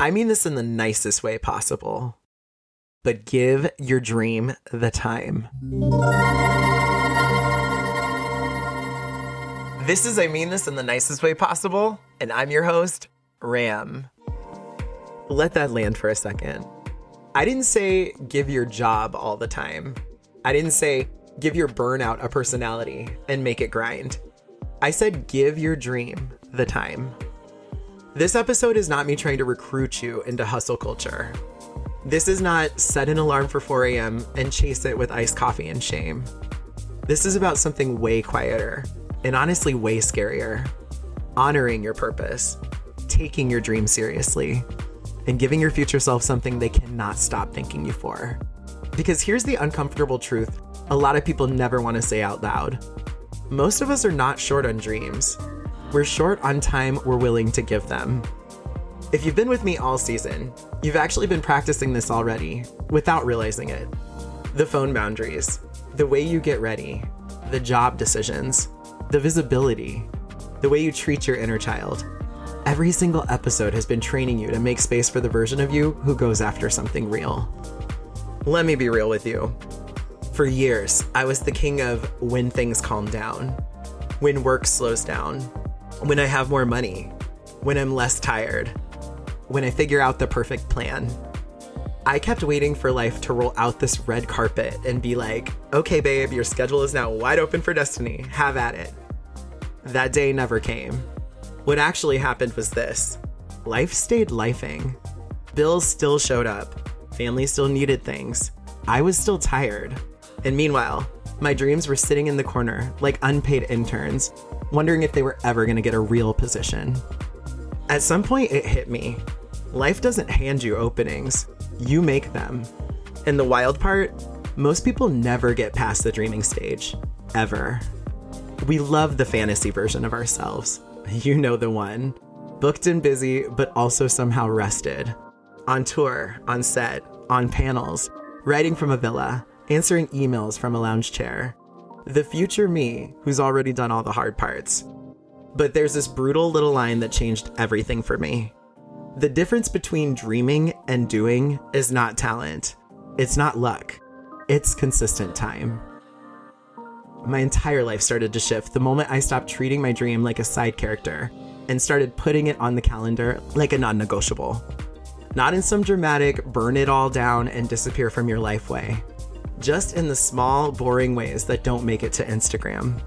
I mean this in the nicest way possible, but give your dream the time. This is I Mean This in the Nicest Way Possible, and I'm your host, Ram. Let that land for a second. I didn't say give your job all the time. I didn't say give your burnout a personality and make it grind. I said give your dream the time. This episode is not me trying to recruit you into hustle culture. This is not set an alarm for 4 a.m. and chase it with iced coffee and shame. This is about something way quieter and honestly way scarier. Honoring your purpose, taking your dream seriously, and giving your future self something they cannot stop thanking you for. Because here's the uncomfortable truth a lot of people never want to say out loud. Most of us are not short on dreams. We're short on time we're willing to give them. If you've been with me all season, you've actually been practicing this already without realizing it. The phone boundaries, the way you get ready, the job decisions, the visibility, the way you treat your inner child. Every single episode has been training you to make space for the version of you who goes after something real. Let me be real with you. For years, I was the king of when things calm down, when work slows down, when I have more money, when I'm less tired, when I figure out the perfect plan. I kept waiting for life to roll out this red carpet and be like, okay, babe, your schedule is now wide open for destiny. Have at it. That day never came. What actually happened was this. Life stayed lifing. Bills still showed up. Family still needed things. I was still tired. And meanwhile, my dreams were sitting in the corner like unpaid interns, wondering if they were ever going to get a real position. At some point, it hit me. Life doesn't hand you openings. You make them. And the wild part, most people never get past the dreaming stage. Ever. We love the fantasy version of ourselves. You know the one. Booked and busy, but also somehow rested. On tour, on set, on panels, writing from a villa, answering emails from a lounge chair. The future me who's already done all the hard parts. But there's this brutal little line that changed everything for me. The difference between dreaming and doing is not talent. It's not luck. It's consistent time. My entire life started to shift the moment I stopped treating my dream like a side character and started putting it on the calendar like a non-negotiable. Not in some dramatic burn it all down and disappear from your life way. Just in the small, boring ways that don't make it to Instagram.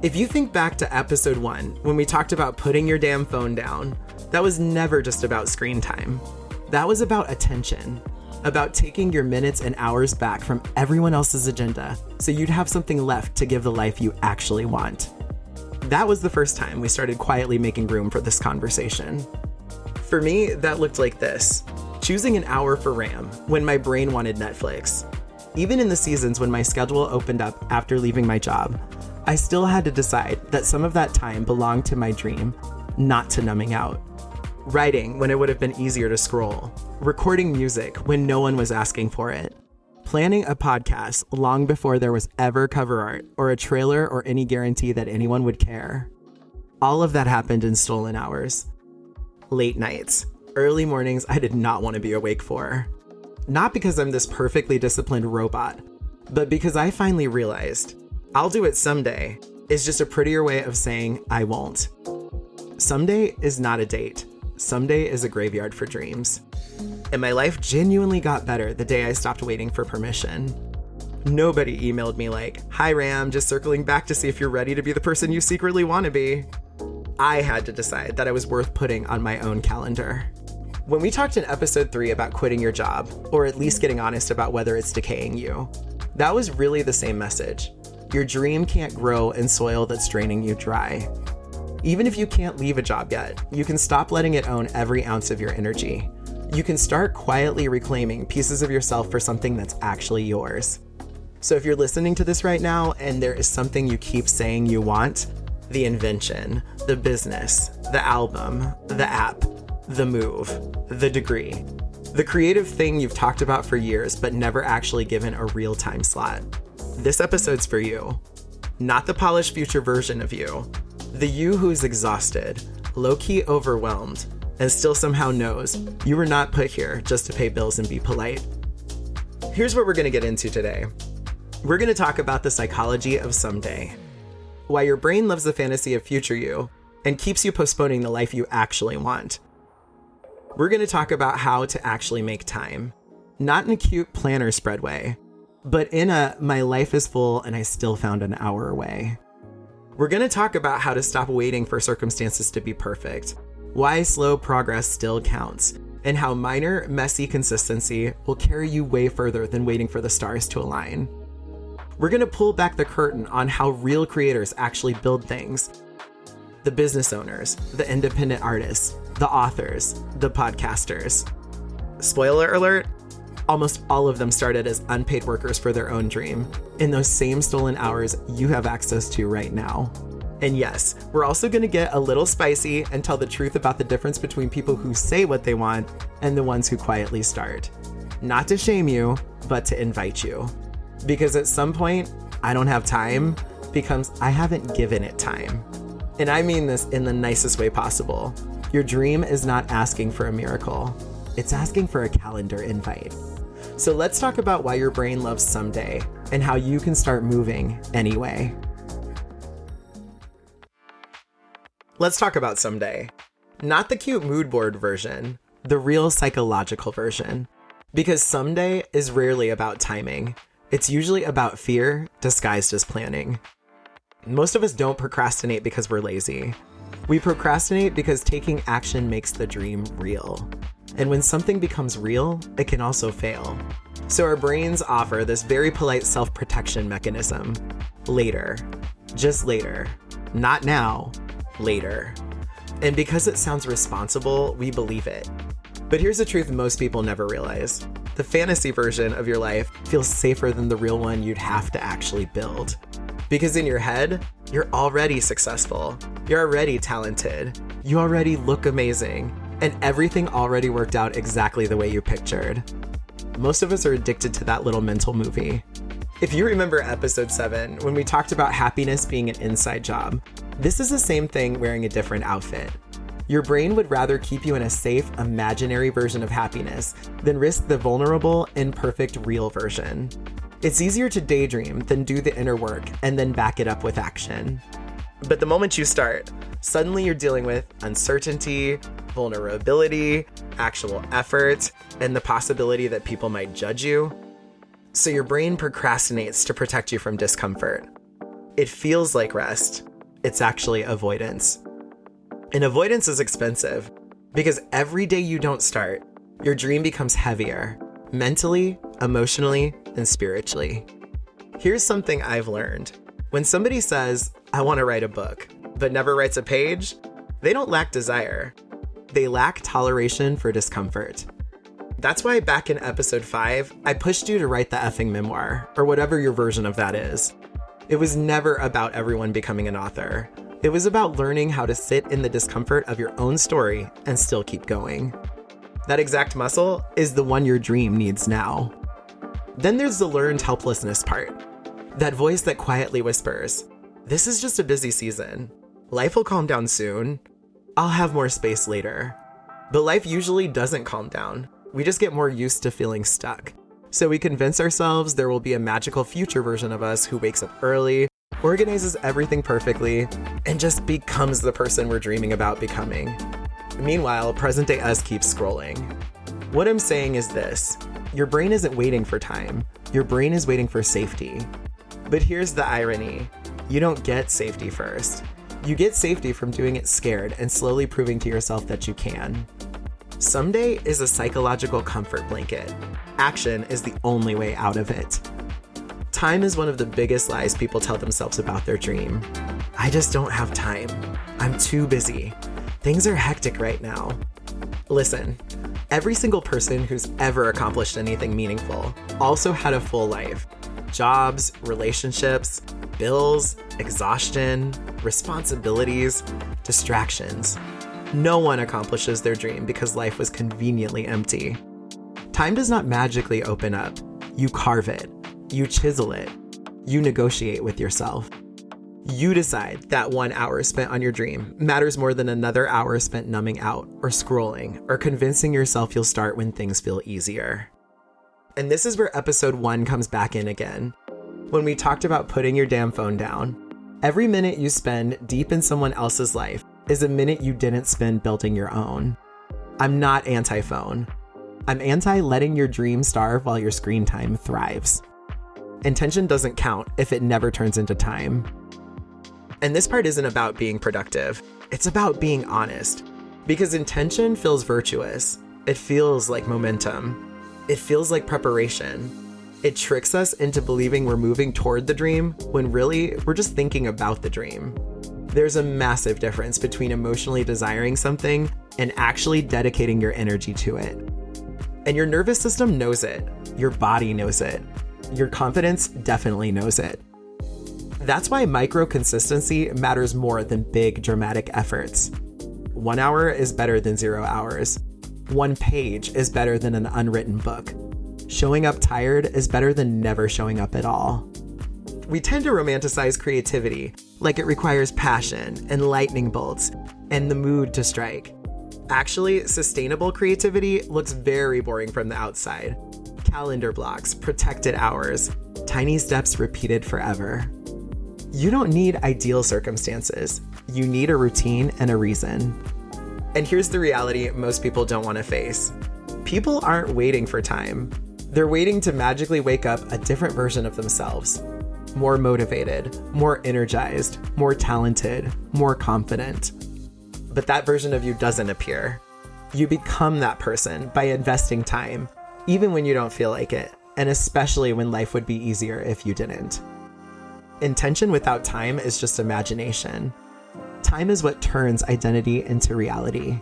If you think back to episode 1, when we talked about putting your damn phone down, that was never just about screen time. That was about attention. About taking your minutes and hours back from everyone else's agenda so you'd have something left to give the life you actually want. That was the first time we started quietly making room for this conversation. For me, that looked like this. Choosing an hour for Ram when my brain wanted Netflix. Even in the seasons when my schedule opened up after leaving my job, I still had to decide that some of that time belonged to my dream, not to numbing out. Writing when it would have been easier to scroll. Recording music when no one was asking for it. Planning a podcast long before there was ever cover art or a trailer or any guarantee that anyone would care. All of that happened in stolen hours. Late nights, early mornings I did not want to be awake for. Not because I'm this perfectly disciplined robot, but because I finally realized I'll do it someday is just a prettier way of saying I won't. Someday is not a date. Someday is a graveyard for dreams. And my life genuinely got better the day I stopped waiting for permission. Nobody emailed me like, "Hi Ram, just circling back to see if you're ready to be the person you secretly want to be." I had to decide that I was worth putting on my own calendar. When we talked in episode 3 about quitting your job, or at least getting honest about whether it's decaying you, that was really the same message. Your dream can't grow in soil that's draining you dry. Even if you can't leave a job yet, you can stop letting it own every ounce of your energy. You can start quietly reclaiming pieces of yourself for something that's actually yours. So if you're listening to this right now and there is something you keep saying you want, the invention, the business, the album, the app, the move, the degree, the creative thing you've talked about for years but never actually given a real time slot, this episode's for you. Not the polished future version of you. The you who's exhausted, low-key overwhelmed, and still somehow knows you were not put here just to pay bills and be polite. Here's what we're going to get into today. We're going to talk about the psychology of someday, why your brain loves the fantasy of future you and keeps you postponing the life you actually want. We're going to talk about how to actually make time, not in a cute planner spread way, but in a my life is full and I still found an hour away. We're going to talk about how to stop waiting for circumstances to be perfect, why slow progress still counts, and how minor, messy consistency will carry you way further than waiting for the stars to align. We're going to pull back the curtain on how real creators actually build things. The business owners, the independent artists, the authors, the podcasters. Spoiler alert, almost all of them started as unpaid workers for their own dream, in those same stolen hours you have access to right now. And yes, we're also going to get a little spicy and tell the truth about the difference between people who say what they want and the ones who quietly start. Not to shame you, but to invite you. Because at some point, I don't have time becomes I haven't given it time. And I mean this in the nicest way possible. Your dream is not asking for a miracle. It's asking for a calendar invite. So let's talk about why your brain loves someday and how you can start moving anyway. Let's talk about someday. Not the cute mood board version, the real psychological version. Because someday is rarely about timing. It's usually about fear disguised as planning. Most of us don't procrastinate because we're lazy. We procrastinate because taking action makes the dream real. And when something becomes real, it can also fail. So our brains offer this very polite self-protection mechanism. Later. Just later. Not now. Later. And because it sounds responsible, we believe it. But here's the truth most people never realize. The fantasy version of your life feels safer than the real one you'd have to actually build. Because in your head, you're already successful. You're already talented. You already look amazing. And everything already worked out exactly the way you pictured. Most of us are addicted to that little mental movie. If you remember episode 7, when we talked about happiness being an inside job, this is the same thing wearing a different outfit. Your brain would rather keep you in a safe, imaginary version of happiness than risk the vulnerable, imperfect, real version. It's easier to daydream than do the inner work and then back it up with action. But the moment you start, suddenly you're dealing with uncertainty, vulnerability, actual effort, and the possibility that people might judge you. So your brain procrastinates to protect you from discomfort. It feels like rest. It's actually avoidance. And avoidance is expensive because every day you don't start, your dream becomes heavier, mentally, emotionally, and spiritually. Here's something I've learned. When somebody says, I want to write a book, but never writes a page, they don't lack desire. They lack toleration for discomfort. That's why back in episode 5, I pushed you to write the effing memoir, or whatever your version of that is. It was never about everyone becoming an author. It was about learning how to sit in the discomfort of your own story and still keep going. That exact muscle is the one your dream needs now. Then there's the learned helplessness part. That voice that quietly whispers, this is just a busy season. Life will calm down soon. I'll have more space later. But life usually doesn't calm down. We just get more used to feeling stuck. So we convince ourselves there will be a magical future version of us who wakes up early, organizes everything perfectly, and just becomes the person we're dreaming about becoming. Meanwhile, present day us keeps scrolling. What I'm saying is this. Your brain isn't waiting for time. Your brain is waiting for safety. But here's the irony. You don't get safety first. You get safety from doing it scared and slowly proving to yourself that you can. Someday is a psychological comfort blanket. Action is the only way out of it. Time is one of the biggest lies people tell themselves about their dream. I just don't have time. I'm too busy. Things are hectic right now. Listen, every single person who's ever accomplished anything meaningful also had a full life. Jobs, relationships, bills, exhaustion, responsibilities, distractions. No one accomplishes their dream because life was conveniently empty. Time does not magically open up. You carve it. You chisel it. You negotiate with yourself. You decide that 1 hour spent on your dream matters more than another hour spent numbing out or scrolling or convincing yourself you'll start when things feel easier. And this is where episode 1 comes back in again, when we talked about putting your damn phone down. Every minute you spend deep in someone else's life is a minute you didn't spend building your own. I'm not anti-phone. I'm anti-letting your dream starve while your screen time thrives. Intention doesn't count if it never turns into time. And this part isn't about being productive. It's about being honest. Because intention feels virtuous. It feels like momentum. It feels like preparation. It tricks us into believing we're moving toward the dream when really we're just thinking about the dream. There's a massive difference between emotionally desiring something and actually dedicating your energy to it. And your nervous system knows it. Your body knows it. Your confidence definitely knows it. That's why micro consistency matters more than big dramatic efforts. 1 hour is better than 0 hours. 1 page is better than an unwritten book. Showing up tired is better than never showing up at all. We tend to romanticize creativity like it requires passion and lightning bolts and the mood to strike. Actually, sustainable creativity looks very boring from the outside. Calendar blocks, protected hours, tiny steps repeated forever. You don't need ideal circumstances. You need a routine and a reason. And here's the reality most people don't want to face. People aren't waiting for time. They're waiting to magically wake up a different version of themselves. More motivated, more energized, more talented, more confident. But that version of you doesn't appear. You become that person by investing time, even when you don't feel like it, and especially when life would be easier if you didn't. Intention without time is just imagination. Time is what turns identity into reality.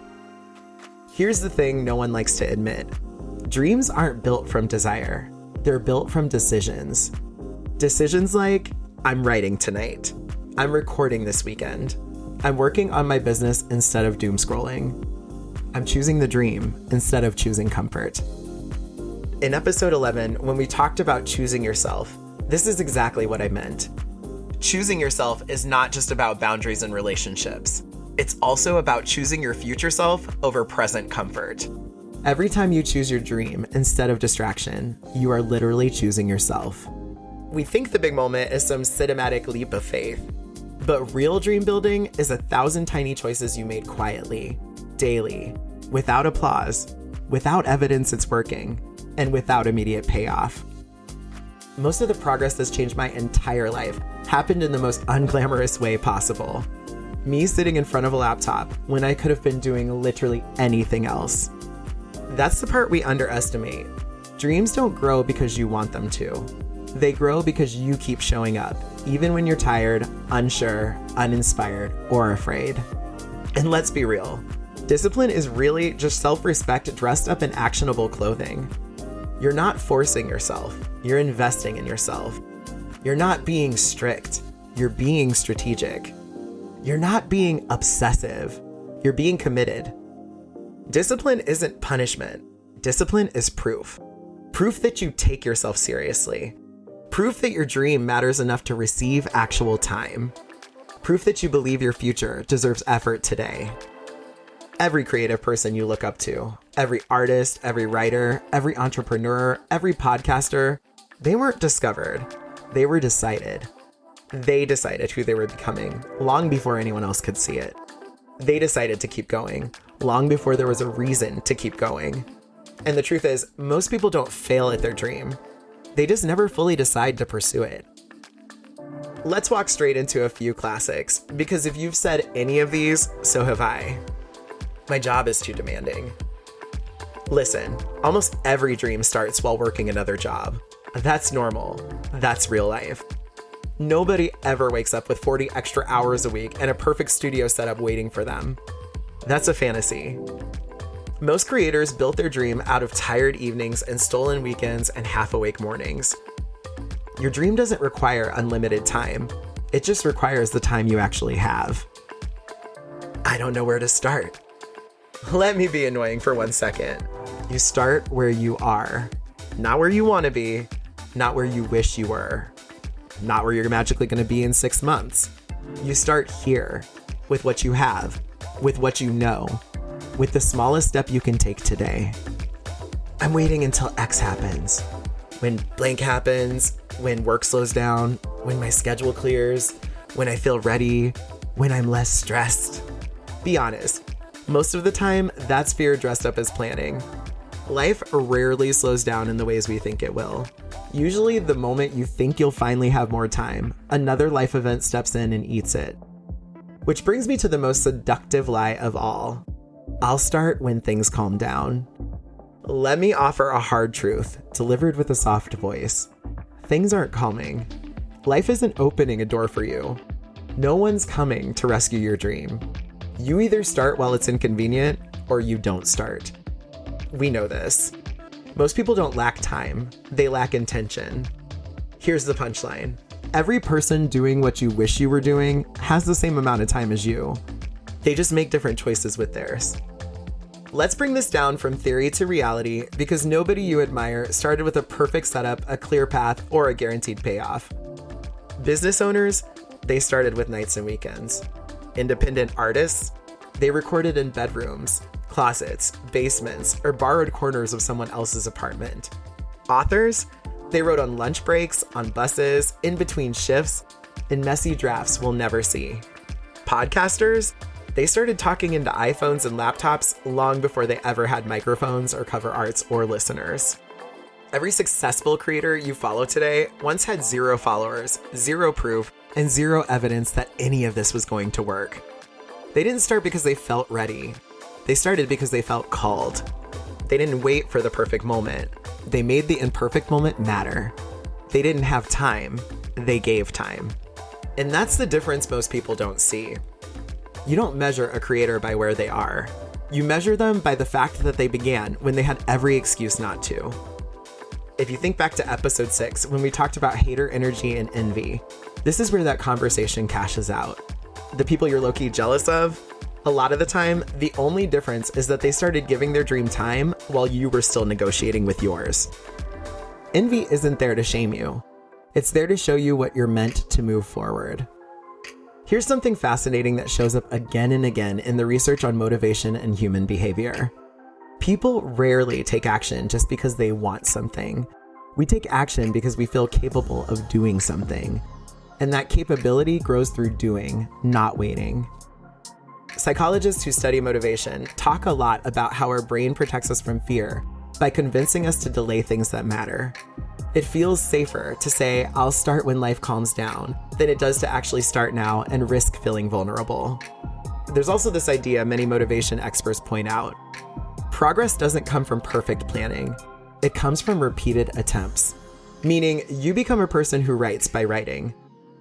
Here's the thing no one likes to admit. Dreams aren't built from desire. They're built from decisions. Decisions like, I'm writing tonight. I'm recording this weekend. I'm working on my business instead of doom scrolling. I'm choosing the dream instead of choosing comfort. In episode 11, when we talked about choosing yourself, this is exactly what I meant. Choosing yourself is not just about boundaries and relationships. It's also about choosing your future self over present comfort. Every time you choose your dream instead of distraction, you are literally choosing yourself. We think the big moment is some cinematic leap of faith, but real dream building is 1,000 tiny choices you made quietly, daily, without applause, without evidence it's working, and without immediate payoff. Most of the progress that's changed my entire life happened in the most unglamorous way possible. Me sitting in front of a laptop when I could have been doing literally anything else. That's the part we underestimate. Dreams don't grow because you want them to. They grow because you keep showing up, even when you're tired, unsure, uninspired, or afraid. And let's be real. Discipline is really just self-respect dressed up in actionable clothing. You're not forcing yourself. You're investing in yourself. You're not being strict. You're being strategic. You're not being obsessive. You're being committed. Discipline isn't punishment. Discipline is proof. Proof that you take yourself seriously. Proof that your dream matters enough to receive actual time. Proof that you believe your future deserves effort today. Every creative person you look up to, every artist, every writer, every entrepreneur, every podcaster, they weren't discovered. They were decided. They decided who they were becoming long before anyone else could see it. They decided to keep going long before there was a reason to keep going. And the truth is, most people don't fail at their dream. They just never fully decide to pursue it. Let's walk straight into a few classics, because if you've said any of these, so have I. My job is too demanding. Listen, almost every dream starts while working another job. That's normal. That's real life. Nobody ever wakes up with 40 extra hours a week and a perfect studio setup waiting for them. That's a fantasy. Most creators built their dream out of tired evenings and stolen weekends and half-awake mornings. Your dream doesn't require unlimited time. It just requires the time you actually have. I don't know where to start. Let me be annoying for 1 second. You start where you are. Not where you want to be. Not where you wish you were. Not where you're magically going to be in 6 months. You start here, with what you have, with what you know, with the smallest step you can take today. I'm waiting until X happens. When blank happens, when work slows down, when my schedule clears, when I feel ready, when I'm less stressed. Be honest, most of the time, that's fear dressed up as planning. Life rarely slows down in the ways we think it will. Usually, the moment you think you'll finally have more time, another life event steps in and eats it. Which brings me to the most seductive lie of all. I'll start when things calm down. Let me offer a hard truth, delivered with a soft voice. Things aren't calming. Life isn't opening a door for you. No one's coming to rescue your dream. You either start while it's inconvenient, or you don't start. We know this. Most people don't lack time, they lack intention. Here's the punchline. Every person doing what you wish you were doing has the same amount of time as you. They just make different choices with theirs. Let's bring this down from theory to reality, because nobody you admire started with a perfect setup, a clear path, or a guaranteed payoff. Business owners, they started with nights and weekends. Independent artists, they recorded in bedrooms, closets, basements, or borrowed corners of someone else's apartment. Authors, they wrote on lunch breaks, on buses, in between shifts, in messy drafts we'll never see. Podcasters, they started talking into iPhones and laptops long before they ever had microphones or cover arts or listeners. Every successful creator you follow today once had 0 followers, 0 proof, and 0 evidence that any of this was going to work. They didn't start because they felt ready. They started because they felt called. They didn't wait for the perfect moment. They made the imperfect moment matter. They didn't have time. They gave time. And that's the difference most people don't see. You don't measure a creator by where they are. You measure them by the fact that they began when they had every excuse not to. If you think back to episode 6, when we talked about hater energy and envy, this is where that conversation cashes out. The people you're low-key jealous of, a lot of the time, the only difference is that they started giving their dream time while you were still negotiating with yours. Envy isn't there to shame you. It's there to show you what you're meant to move forward. Here's something fascinating that shows up again and again in the research on motivation and human behavior. People rarely take action just because they want something. We take action because we feel capable of doing something. And that capability grows through doing, not waiting. Psychologists who study motivation talk a lot about how our brain protects us from fear by convincing us to delay things that matter. It feels safer to say, I'll start when life calms down, than it does to actually start now and risk feeling vulnerable. There's also this idea many motivation experts point out. Progress doesn't come from perfect planning. It comes from repeated attempts. Meaning, you become a person who writes by writing,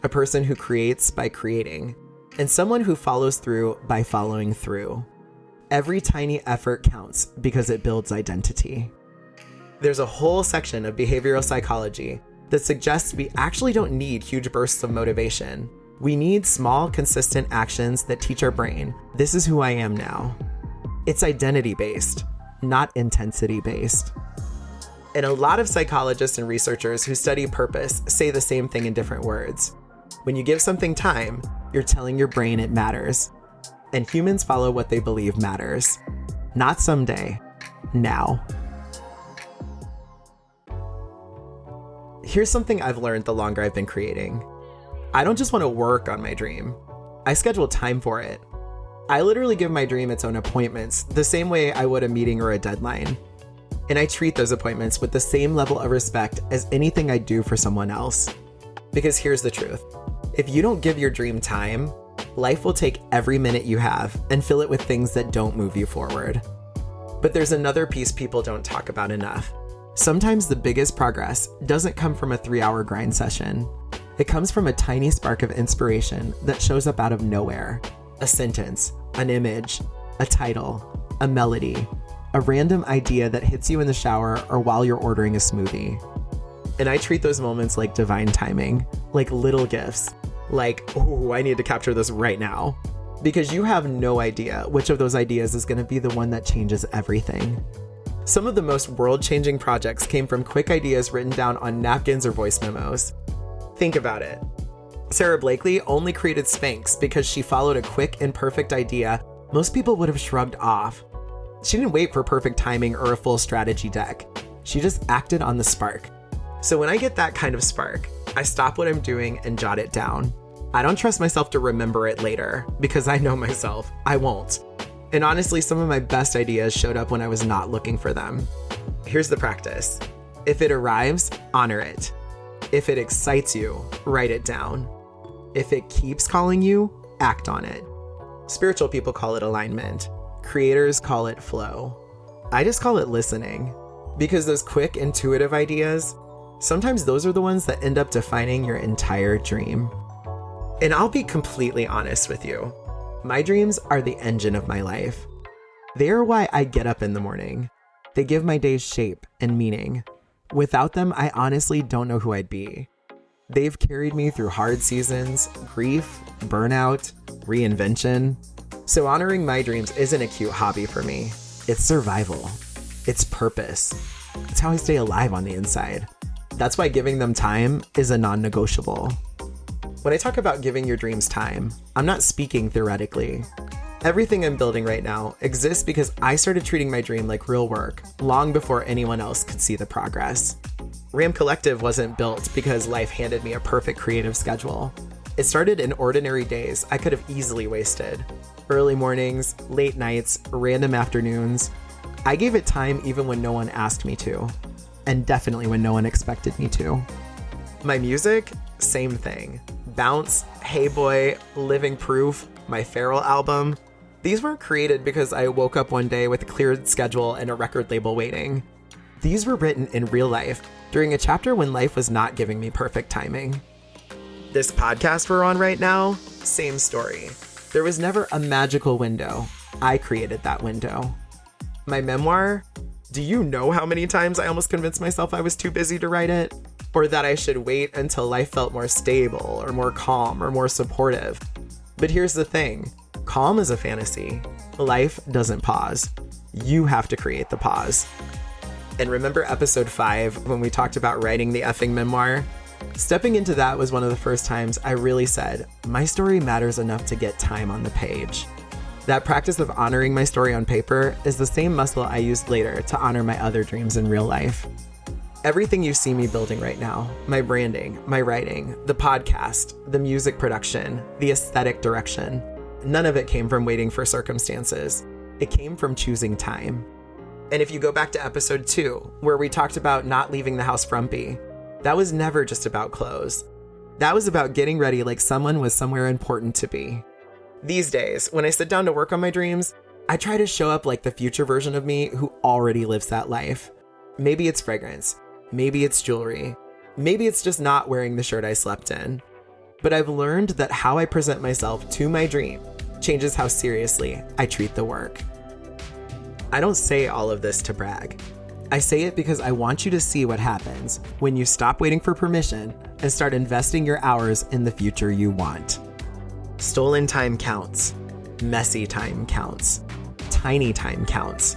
a person who creates by creating, and someone who follows through by following through. Every tiny effort counts because it builds identity. There's a whole section of behavioral psychology that suggests we actually don't need huge bursts of motivation. We need small, consistent actions that teach our brain, this is who I am now. It's identity-based, not intensity-based. And a lot of psychologists and researchers who study purpose say the same thing in different words. When you give something time, you're telling your brain it matters. And humans follow what they believe matters. Not someday, now. Here's something I've learned the longer I've been creating. I don't just want to work on my dream. I schedule time for it. I literally give my dream its own appointments, the same way I would a meeting or a deadline. And I treat those appointments with the same level of respect as anything I do for someone else. Because here's the truth. If you don't give your dream time, life will take every minute you have and fill it with things that don't move you forward. But there's another piece people don't talk about enough. Sometimes the biggest progress doesn't come from a 3-hour grind session. It comes from a tiny spark of inspiration that shows up out of nowhere. A sentence, an image, a title, a melody, a random idea that hits you in the shower or while you're ordering a smoothie. And I treat those moments like divine timing, like little gifts, like, oh, I need to capture this right now. Because you have no idea which of those ideas is going to be the one that changes everything. Some of the most world-changing projects came from quick ideas written down on napkins or voice memos. Think about it. Sarah Blakely only created Spanx because she followed a quick and perfect idea most people would have shrugged off. She didn't wait for perfect timing or a full strategy deck. She just acted on the spark. So when I get that kind of spark, I stop what I'm doing and jot it down. I don't trust myself to remember it later because I know myself, I won't. And honestly, some of my best ideas showed up when I was not looking for them. Here's the practice. If it arrives, honor it. If it excites you, write it down. If it keeps calling you, act on it. Spiritual people call it alignment. Creators call it flow. I just call it listening. Because those quick, intuitive ideas, sometimes those are the ones that end up defining your entire dream. And I'll be completely honest with you. My dreams are the engine of my life. They are why I get up in the morning. They give my days shape and meaning. Without them, I honestly don't know who I'd be. They've carried me through hard seasons, grief, burnout, reinvention. So honoring my dreams isn't a cute hobby for me. It's survival. It's purpose. It's how I stay alive on the inside. That's why giving them time is a non-negotiable. When I talk about giving your dreams time, I'm not speaking theoretically. Everything I'm building right now exists because I started treating my dream like real work long before anyone else could see the progress. Ram Collective wasn't built because life handed me a perfect creative schedule. It started in ordinary days I could have easily wasted. Early mornings, late nights, random afternoons. I gave it time even when no one asked me to, and definitely when no one expected me to. My music, same thing. Bounce, Hey Boy, Living Proof, my Feral album. These weren't created because I woke up one day with a cleared schedule and a record label waiting. These were written in real life during a chapter when life was not giving me perfect timing. This podcast we're on right now, same story. There was never a magical window. I created that window. My memoir, do you know how many times I almost convinced myself I was too busy to write it? Or that I should wait until life felt more stable or more calm or more supportive. But here's the thing, calm is a fantasy. Life doesn't pause. You have to create the pause. And remember episode 5 when we talked about writing the effing memoir? Stepping into that was one of the first times I really said, my story matters enough to get time on the page. That practice of honoring my story on paper is the same muscle I used later to honor my other dreams in real life. Everything you see me building right now, my branding, my writing, the podcast, the music production, the aesthetic direction, none of it came from waiting for circumstances. It came from choosing time. And if you go back to episode 2, where we talked about not leaving the house frumpy, that was never just about clothes. That was about getting ready like someone was somewhere important to be. These days, when I sit down to work on my dreams, I try to show up like the future version of me who already lives that life. Maybe it's fragrance. Maybe it's jewelry. Maybe it's just not wearing the shirt I slept in. But I've learned that how I present myself to my dream changes how seriously I treat the work. I don't say all of this to brag. I say it because I want you to see what happens when you stop waiting for permission and start investing your hours in the future you want. Stolen time counts. Messy time counts. Tiny time counts.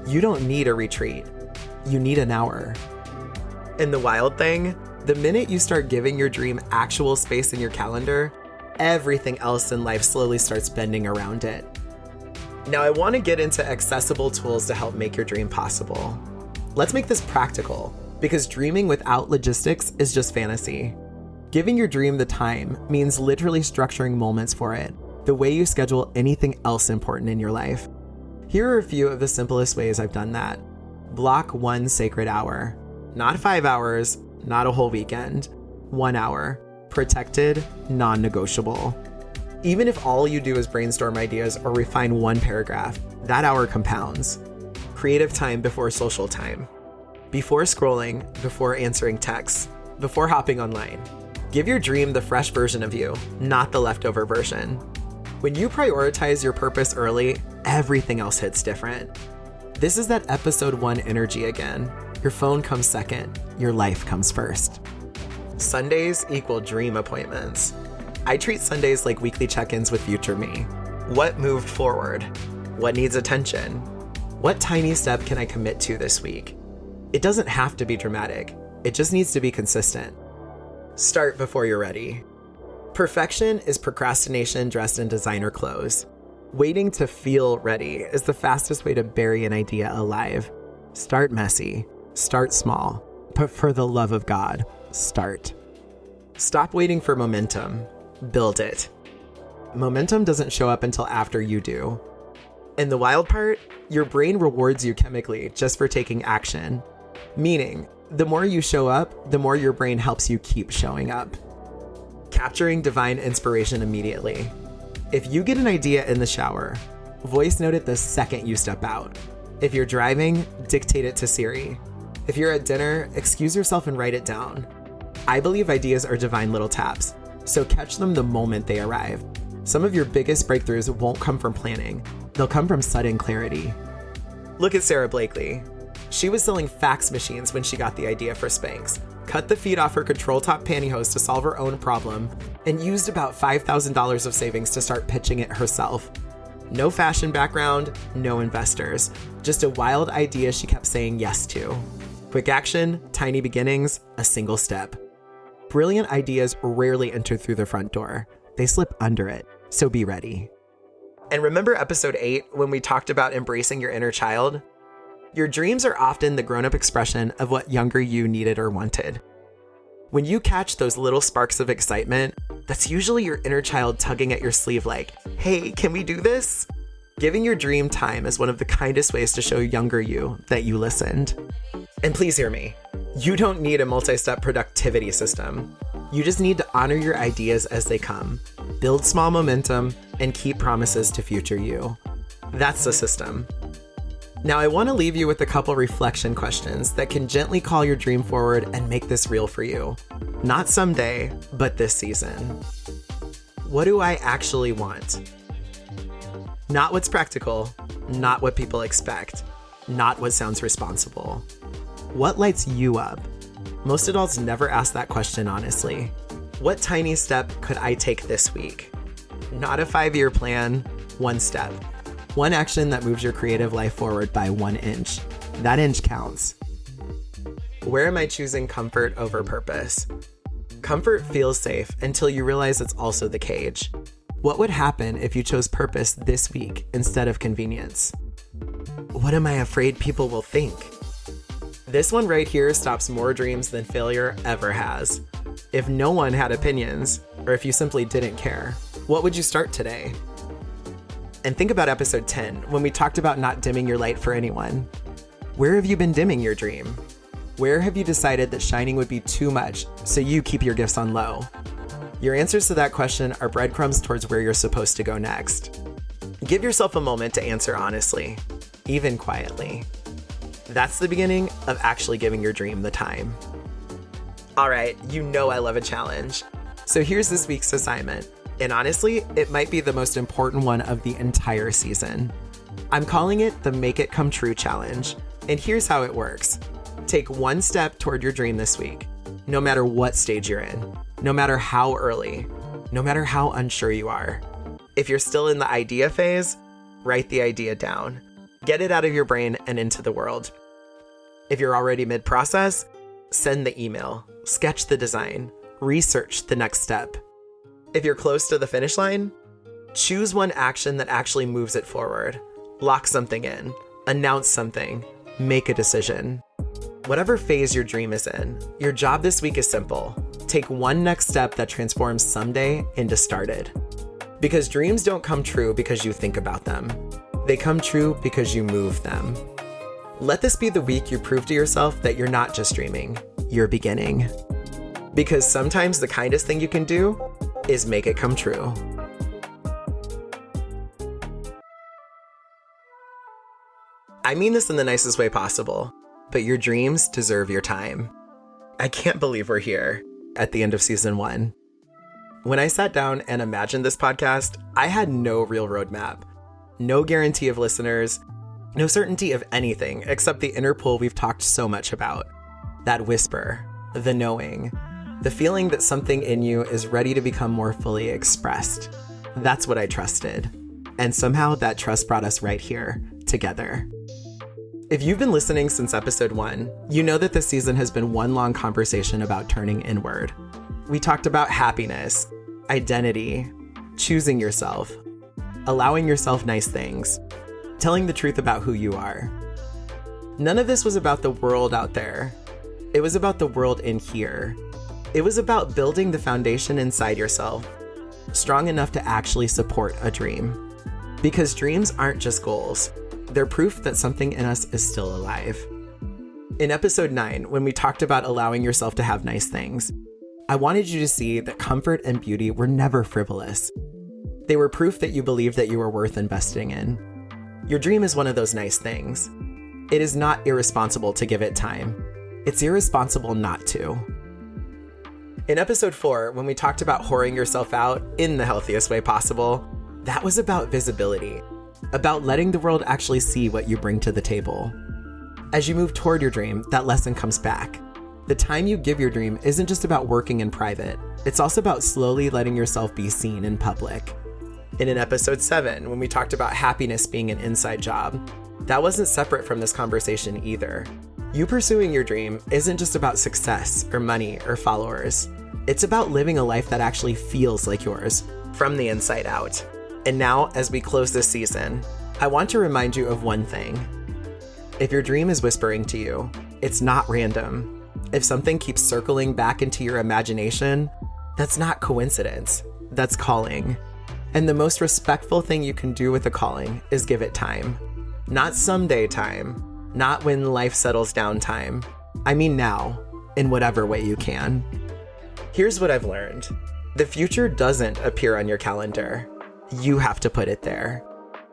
You don't need a retreat. You need an hour. And the wild thing, the minute you start giving your dream actual space in your calendar, everything else in life slowly starts bending around it. Now I want to get into accessible tools to help make your dream possible. Let's make this practical, because dreaming without logistics is just fantasy. Giving your dream the time means literally structuring moments for it, the way you schedule anything else important in your life. Here are a few of the simplest ways I've done that. Block one sacred hour. Not 5 hours, not a whole weekend. 1 hour. Protected, non-negotiable. Even if all you do is brainstorm ideas or refine one paragraph, that hour compounds. Creative time before social time. Before scrolling, before answering texts, before hopping online. Give your dream the fresh version of you, not the leftover version. When you prioritize your purpose early, everything else hits different. This is that episode 1 energy again. Your phone comes second, your life comes first. Sundays equal dream appointments. I treat Sundays like weekly check-ins with future me. What moved forward? What needs attention? What tiny step can I commit to this week? It doesn't have to be dramatic. It just needs to be consistent. Start before you're ready. Perfection is procrastination dressed in designer clothes. Waiting to feel ready is the fastest way to bury an idea alive. Start messy, start small, but for the love of God, start. Stop waiting for momentum, build it. Momentum doesn't show up until after you do. And the wild part, your brain rewards you chemically just for taking action. Meaning, the more you show up, the more your brain helps you keep showing up. Capturing divine inspiration immediately. If you get an idea in the shower, voice note it the second you step out. If you're driving, dictate it to Siri. If you're at dinner, excuse yourself and write it down. I believe ideas are divine little taps, so catch them the moment they arrive. Some of your biggest breakthroughs won't come from planning. They'll come from sudden clarity. Look at Sarah Blakely. She was selling fax machines when she got the idea for Spanx, cut the feet off her control top pantyhose to solve her own problem, and used about $5,000 of savings to start pitching it herself. No fashion background, no investors, just a wild idea she kept saying yes to. Quick action, tiny beginnings, a single step. Brilliant ideas rarely enter through the front door. They slip under it, so be ready. And remember episode 8 when we talked about embracing your inner child? Your dreams are often the grown-up expression of what younger you needed or wanted. When you catch those little sparks of excitement, that's usually your inner child tugging at your sleeve like, hey, can we do this? Giving your dream time is one of the kindest ways to show younger you that you listened. And please hear me. You don't need a multi-step productivity system. You just need to honor your ideas as they come, build small momentum, and keep promises to future you. That's the system. Now, I want to leave you with a couple reflection questions that can gently call your dream forward and make this real for you. Not someday, but this season. What do I actually want? Not what's practical, not what people expect, not what sounds responsible. What lights you up? Most adults never ask that question honestly. What tiny step could I take this week? Not a 5-year plan, one step. One action that moves your creative life forward by 1 inch. That inch counts. Where am I choosing comfort over purpose? Comfort feels safe until you realize it's also the cage. What would happen if you chose purpose this week instead of convenience? What am I afraid people will think? This one right here stops more dreams than failure ever has. If no one had opinions, or if you simply didn't care, what would you start today? And think about episode 10, when we talked about not dimming your light for anyone. Where have you been dimming your dream? Where have you decided that shining would be too much, so you keep your gifts on low? Your answers to that question are breadcrumbs towards where you're supposed to go next. Give yourself a moment to answer honestly, even quietly. That's the beginning of actually giving your dream the time. All right, you know I love a challenge. So here's this week's assignment. And honestly, it might be the most important one of the entire season. I'm calling it the Make It Come True Challenge. And here's how it works. Take one step toward your dream this week, no matter what stage you're in, no matter how early, no matter how unsure you are. If you're still in the idea phase, write the idea down. Get it out of your brain and into the world. If you're already mid-process, send the email, sketch the design, research the next step. If you're close to the finish line, choose one action that actually moves it forward. Lock something in, announce something, make a decision. Whatever phase your dream is in, your job this week is simple. Take one next step that transforms someday into started. Because dreams don't come true because you think about them. They come true because you move them. Let this be the week you prove to yourself that you're not just dreaming, you're beginning. Because sometimes the kindest thing you can do is make it come true. I mean this in the nicest way possible, but your dreams deserve your time. I can't believe we're here at the end of season 1. When I sat down and imagined this podcast, I had no real roadmap, no guarantee of listeners, no certainty of anything except the inner pull we've talked so much about. That whisper, the knowing, the feeling that something in you is ready to become more fully expressed. That's what I trusted. And somehow that trust brought us right here, together. If you've been listening since episode 1, you know that this season has been one long conversation about turning inward. We talked about happiness, identity, choosing yourself, allowing yourself nice things, telling the truth about who you are. None of this was about the world out there. It was about the world in here. It was about building the foundation inside yourself, strong enough to actually support a dream. Because dreams aren't just goals. They're proof that something in us is still alive. In episode 9, when we talked about allowing yourself to have nice things, I wanted you to see that comfort and beauty were never frivolous. They were proof that you believed that you were worth investing in. Your dream is one of those nice things. It is not irresponsible to give it time. It's irresponsible not to. In episode 4, when we talked about whoring yourself out in the healthiest way possible, that was about visibility, about letting the world actually see what you bring to the table. As you move toward your dream, that lesson comes back. The time you give your dream isn't just about working in private. It's also about slowly letting yourself be seen in public. And in episode 7, when we talked about happiness being an inside job, that wasn't separate from this conversation either. You pursuing your dream isn't just about success or money or followers. It's about living a life that actually feels like yours, from the inside out. And now, as we close this season, I want to remind you of one thing. If your dream is whispering to you, it's not random. If something keeps circling back into your imagination, that's not coincidence. That's calling. And the most respectful thing you can do with a calling is give it time. Not someday time. Not when life settles down time. I mean now, in whatever way you can. Here's what I've learned. The future doesn't appear on your calendar. You have to put it there.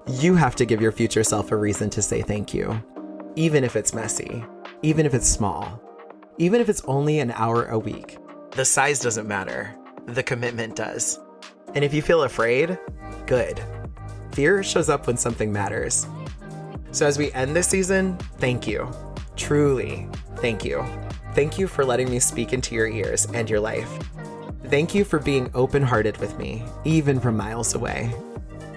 You have to give your future self a reason to say thank you. Even if it's messy. Even if it's small. Even if it's only an hour a week. The size doesn't matter. The commitment does. And if you feel afraid, good. Fear shows up when something matters. So as we end this season, thank you. Truly, thank you. Thank you for letting me speak into your ears and your life. Thank you for being open-hearted with me, even from miles away.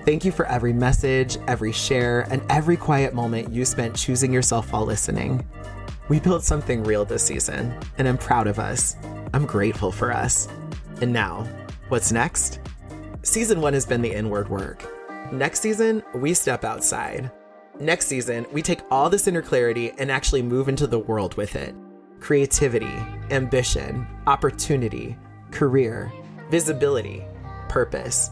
Thank you for every message, every share, and every quiet moment you spent choosing yourself while listening. We built something real this season, and I'm proud of us. I'm grateful for us. And now, what's next? Season 1 has been the inward work. Next season, we step outside. Next season, we take all this inner clarity and actually move into the world with it. Creativity, ambition, opportunity, career, visibility, purpose.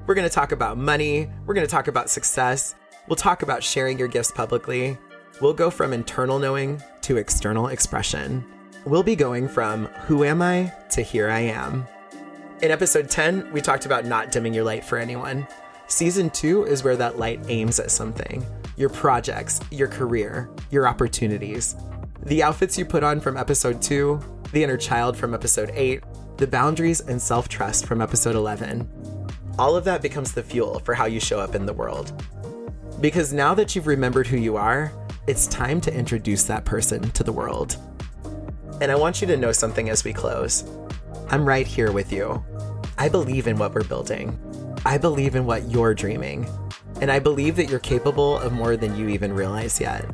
We're going to talk about money. We're going to talk about success. We'll talk about sharing your gifts publicly. We'll go from internal knowing to external expression. We'll be going from who am I to here I am. In episode 10, we talked about not dimming your light for anyone. Season 2 is where that light aims at something. Your projects, your career, your opportunities. The outfits you put on from episode 2, the inner child from episode 8, the boundaries and self-trust from episode 11. All of that becomes the fuel for how you show up in the world. Because now that you've remembered who you are, it's time to introduce that person to the world. And I want you to know something as we close. I'm right here with you. I believe in what we're building. I believe in what you're dreaming. And I believe that you're capable of more than you even realize yet.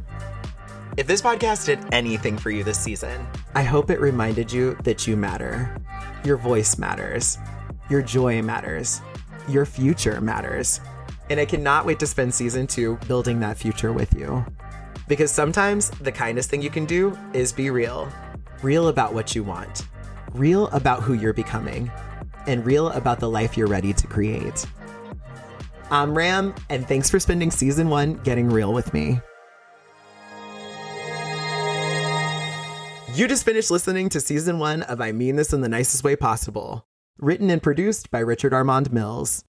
If this podcast did anything for you this season, I hope it reminded you that you matter. Your voice matters. Your joy matters. Your future matters. And I cannot wait to spend season 2 building that future with you. Because sometimes the kindest thing you can do is be real. Real about what you want. Real about who you're becoming. And real about the life you're ready to create. I'm Ram, and thanks for spending season 1 getting real with me. You just finished listening to season 1 of I Mean This in the Nicest Way Possible. Written and produced by Richard Armand Mills.